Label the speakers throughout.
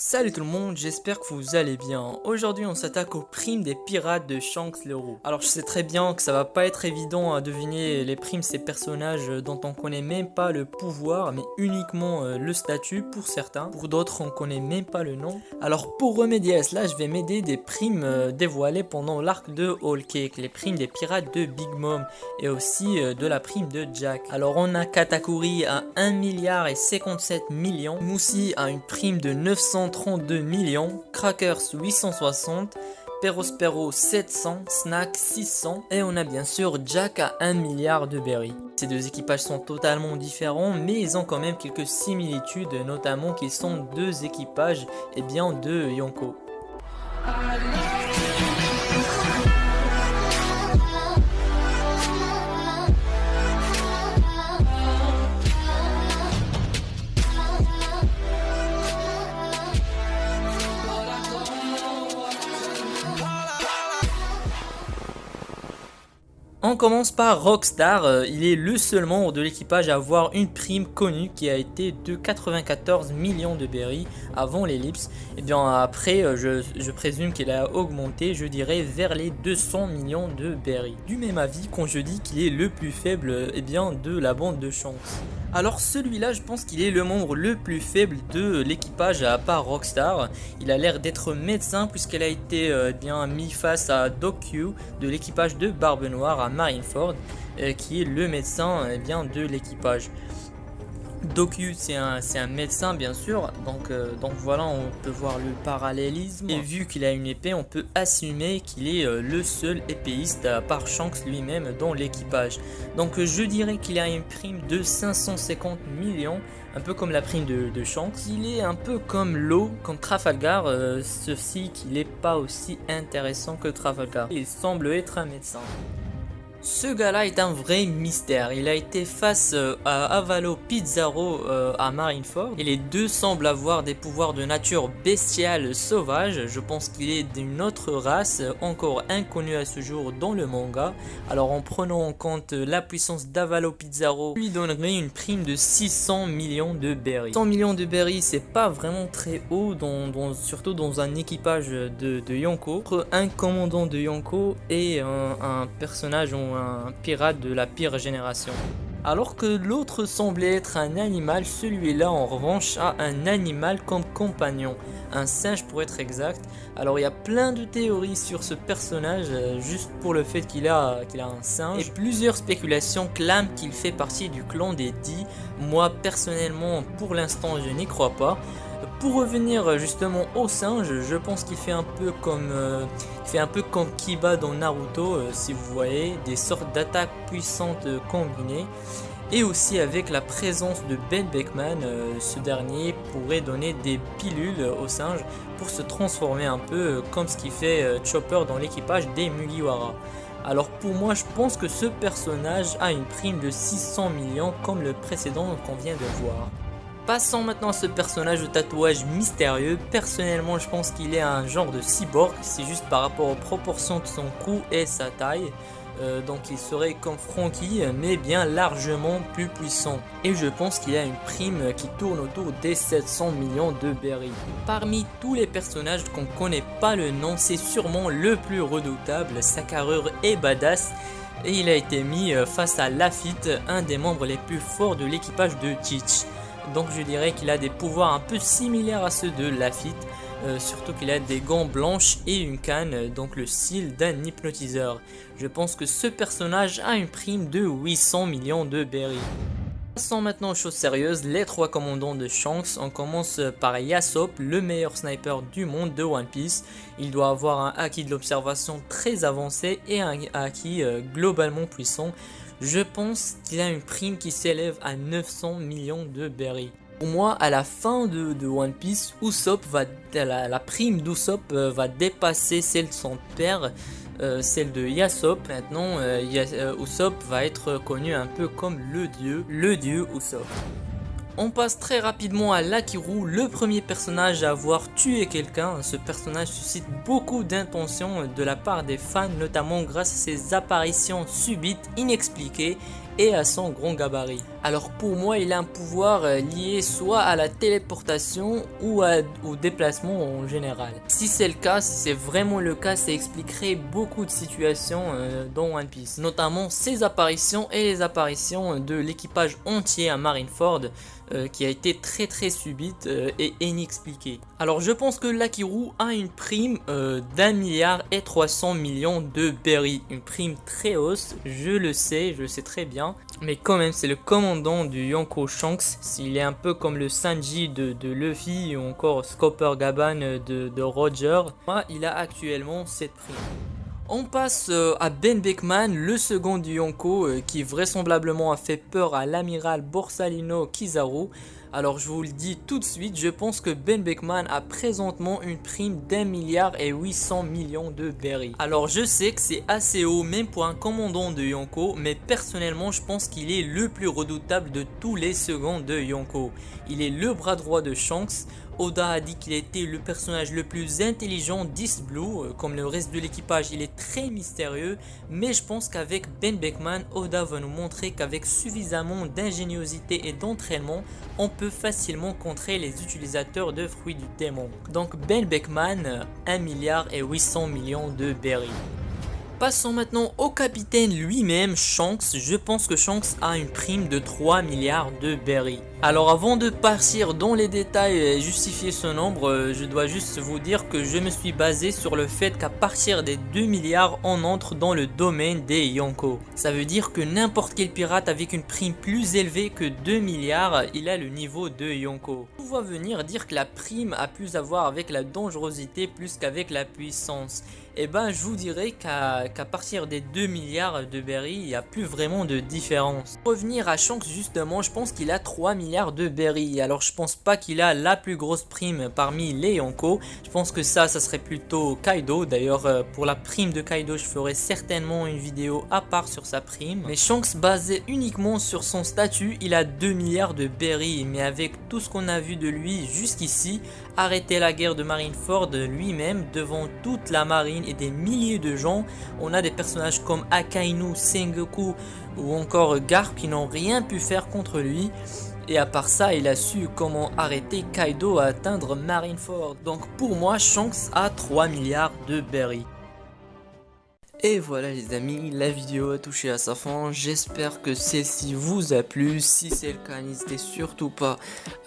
Speaker 1: Salut tout le monde, j'espère que vous allez bien. Aujourd'hui on s'attaque aux primes des pirates de Shanks le Roux. Alors je sais très bien que ça va pas être évident à deviner les primes de ces personnages dont on connaît même pas le pouvoir, mais uniquement le statut pour certains. Pour d'autres on connaît même pas le nom. Alors pour remédier à cela, je vais m'aider des primes dévoilées pendant l'arc de Whole Cake, les primes des pirates de Big Mom et aussi de la prime de Jack. Alors on a Katakuri à 1 milliard et 57 millions, Moussi a une prime de 932 millions, Crackers 860, Perospero 700, Snack 600 et on a bien sûr Jack à 1 milliard de berry. Ces deux équipages sont totalement différents mais ils ont quand même quelques similitudes, notamment qu'ils sont deux équipages de Yonko. On commence par Rockstar, il est le seul membre de l'équipage à avoir une prime connue qui a été de 94 millions de berry avant l'ellipse. Et bien après, je présume qu'il a augmenté, je dirais vers les 200 millions de berry. Du même avis quand je dis qu'il est le plus faible de la bande de Shanks. Alors celui-là, je pense qu'il est le membre le plus faible de l'équipage à part Rockstar. Il a l'air d'être médecin puisqu'elle a été mis face à Doc Q de l'équipage de Barbe Noire à Marineford, qui est le médecin de l'équipage. Doku c'est un médecin bien sûr, donc voilà, on peut voir le parallélisme et vu qu'il a une épée on peut assumer qu'il est le seul épéiste à part Shanks lui-même dans l'équipage. Donc je dirais qu'il a une prime de 550 millions, un peu comme la prime de Shanks. Il est un peu comme Law, comme Trafalgar, ceci qu'il n'est pas aussi intéressant que Trafalgar. Il semble être un médecin. Ce gars-là est un vrai mystère. Il a été face à Avalo Pizarro à Marineford et les deux semblent avoir des pouvoirs de nature bestiale sauvage. Je pense qu'il est d'une autre race encore inconnue à ce jour dans le manga. Alors en prenant en compte la puissance d'Avalo Pizarro, lui donnerait une prime de 600 millions de berry. 100 millions de berry, c'est pas vraiment très haut, surtout dans un équipage de Yonko. Entre un commandant de Yonko et un personnage un pirate de la pire génération. Alors que l'autre semblait être un animal, celui-là en revanche a un animal comme compagnon, un singe pour être exact. Alors il y a plein de théories sur ce personnage juste pour le fait qu'il a un singe. Et plusieurs spéculations clament qu'il fait partie du clan des Dix. Moi personnellement pour l'instant je n'y crois pas. Pour revenir justement au singe, je pense qu'il fait un peu comme Kiba dans Naruto, si vous voyez, des sortes d'attaques puissantes combinées. Et aussi avec la présence de Ben Beckman, ce dernier pourrait donner des pilules au singe pour se transformer un peu comme ce qu'il fait Chopper dans l'équipage des Mugiwara. Alors pour moi je pense que ce personnage a une prime de 600 millions comme le précédent qu'on vient de voir. Passons maintenant à ce personnage de tatouage mystérieux. Personnellement, je pense qu'il est un genre de cyborg. C'est juste par rapport aux proportions de son cou et sa taille. Donc il serait comme Franky, mais bien largement plus puissant. Et je pense qu'il a une prime qui tourne autour des 700 millions de berry. Parmi tous les personnages qu'on connaît pas le nom, c'est sûrement le plus redoutable. Sa carrure est badass. Et il a été mis face à Lafitte, un des membres les plus forts de l'équipage de Teach. Donc je dirais qu'il a des pouvoirs un peu similaires à ceux de Lafitte, surtout qu'il a des gants blanches et une canne, donc le style d'un hypnotiseur. Je pense que ce personnage a une prime de 800 millions de berry. Passons maintenant aux choses sérieuses, les trois commandants de Shanks. On commence par Yasop, le meilleur sniper du monde de One Piece. Il doit avoir un acquis de l'observation très avancé et un acquis globalement puissant. Je pense qu'il a une prime qui s'élève à 900 millions de berry. Pour moi, à la fin de One Piece, la prime d'Usopp va dépasser celle de son père, celle de Yasop. Maintenant, Usopp va être connu un peu comme le dieu Usopp. On passe très rapidement à Lakiru, le premier personnage à avoir tué quelqu'un. Ce personnage suscite beaucoup d'intentions de la part des fans, notamment grâce à ses apparitions subites, inexpliquées et à son grand gabarit. Alors pour moi, il a un pouvoir lié soit à la téléportation ou au déplacement en général. Si c'est le cas, si c'est vraiment le cas, ça expliquerait beaucoup de situations dans One Piece, notamment ses apparitions et les apparitions de l'équipage entier à Marineford qui a été très subite et inexpliquée. Alors je pense que Lucky Roux a une prime d'1 milliard et 300 millions de berry, une prime très hausse, je le sais très bien, mais quand même c'est le commandant du Yonko Shanks, s'il est un peu comme le Sanji de Luffy ou encore Scopper Gaban de Roger, il a actuellement cette prime. On passe à Ben Beckman, le second du Yonko, qui vraisemblablement a fait peur à l'amiral Borsalino Kizaru. Alors je vous le dis tout de suite, je pense que Ben Beckman a présentement une prime d'1 milliard et 800 millions de berry. Alors je sais que c'est assez haut même pour un commandant de Yonko, mais personnellement je pense qu'il est le plus redoutable de tous les seconds de Yonko. Il est le bras droit de Shanks. Oda a dit qu'il était le personnage le plus intelligent d'East Blue, comme le reste de l'équipage il est très mystérieux, mais je pense qu'avec Ben Beckman, Oda va nous montrer qu'avec suffisamment d'ingéniosité et d'entraînement, on peut facilement contrer les utilisateurs de fruits du démon. Donc Ben Beckman, 1 milliard et 800 millions de berry. Passons maintenant au capitaine lui-même, Shanks. Je pense que Shanks a une prime de 3 milliards de berry. Alors avant de partir dans les détails et justifier ce nombre, je dois juste vous dire que je me suis basé sur le fait qu'à partir des 2 milliards, on entre dans le domaine des Yonko. Ça veut dire que n'importe quel pirate avec une prime plus élevée que 2 milliards, il a le niveau de Yonko. On va venir dire que la prime a plus à voir avec la dangerosité plus qu'avec la puissance. Et ben je vous dirais qu'à partir des 2 milliards de berry, il n'y a plus vraiment de différence. Pour revenir à Shanks justement, je pense qu'il a 3 milliards de berry. Alors je pense pas qu'il a la plus grosse prime parmi les Yonko. Je pense que ça serait plutôt Kaido. D'ailleurs pour la prime de Kaido, je ferai certainement une vidéo à part sur sa prime. Mais Shanks basé uniquement sur son statut, il a 2 milliards de berry. Mais avec tout ce qu'on a vu de lui jusqu'ici, arrêter la guerre de Marineford lui-même devant toute la marine et des milliers de gens, on a des personnages comme Akainu, Sengoku ou encore Garp qui n'ont rien pu faire contre lui. Et à part ça, il a su comment arrêter Kaido à atteindre Marineford. Donc pour moi, Shanks a 3 milliards de berry. Et voilà les amis, la vidéo a touché à sa fin, j'espère que celle-ci vous a plu. Si c'est le cas, n'hésitez surtout pas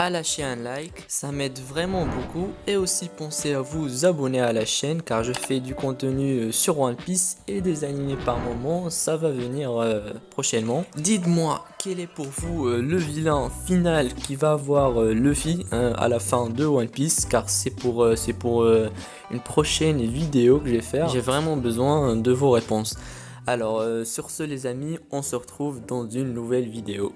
Speaker 1: à lâcher un like, ça m'aide vraiment beaucoup. Et aussi pensez à vous abonner à la chaîne car je fais du contenu sur One Piece et des animés par moment, ça va venir prochainement. Dites-moi quel est pour vous le vilain final qui va avoir Luffy à la fin de One Piece, car c'est pour une prochaine vidéo que je vais faire. J'ai vraiment besoin de vos réponses. Alors sur ce les amis, on se retrouve dans une nouvelle vidéo.